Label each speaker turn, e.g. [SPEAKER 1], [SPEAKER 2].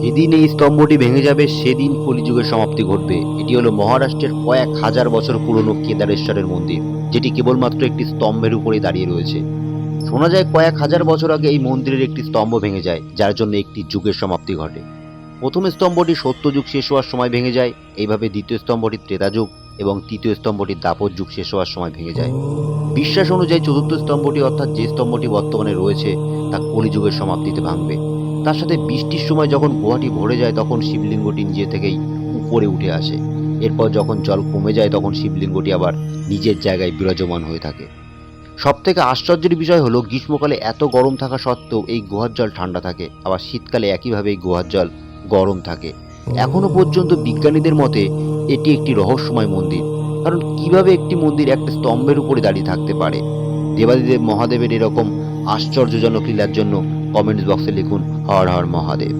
[SPEAKER 1] যেদিন এই স্তম্ভটি ভেঙে যাবে সেদিন কলিযুগের সমাপ্তি ঘটবে। এটি হলো মহারাষ্ট্রের কয়েক হাজার বছর পুরনো কেদারেশ্বরের মন্দির, যেটি কেবলমাত্র একটি স্তম্ভের উপরে দাঁড়িয়ে রয়েছে। শোনা যায় কয়েক হাজার বছর আগে এই মন্দিরের একটি স্তম্ভ ভেঙে যায়, যার জন্য একটি যুগের সমাপ্তি ঘটে। প্রথম স্তম্ভটি সত্যযুগ শেষ হওয়ার সময় ভেঙে যায়, এইভাবে দ্বিতীয় স্তম্ভটি ত্রেতাযুগ এবং তৃতীয় স্তম্ভটি দ্বাপর যুগ শেষ হওয়ার সময় ভেঙে যায়। বিশ্বাস অনুযায়ী চতুর্থ স্তম্ভটি, অর্থাৎ যে স্তম্ভটি বর্তমানে রয়েছে, তা কলিযুগের সমাপ্তিতে ভাঙবে। তার সাথে বৃষ্টির সময় যখন গুহাটি ভরে যায় তখন শিবলিঙ্গটি নিজে থেকেই উপরে উঠে আসে। এরপর যখন জল কমে যায় তখন শিবলিঙ্গটি আবার নিজের জায়গায় বিরাজমান হয়ে থাকে। সবথেকে আশ্চর্যের বিষয় হলো গ্রীষ্মকালে এত গরম থাকা সত্ত্বেও এই গুহার জল ঠান্ডা থাকে, আবার শীতকালে একইভাবে এই গুহার জল গরম থাকে। এখনো পর্যন্ত বিজ্ঞানীদের মতে এটি একটি রহস্যময় মন্দির, কারণ কিভাবে একটি মন্দির একটা স্তম্ভের উপরে দাঁড়িয়ে থাকতে পারে। দেবাদিদেব মহাদেবের এরকম আশ্চর্যজনক লীলার জন্য কমেন্টস বক্সে লিখুন হর হর মহাদেব।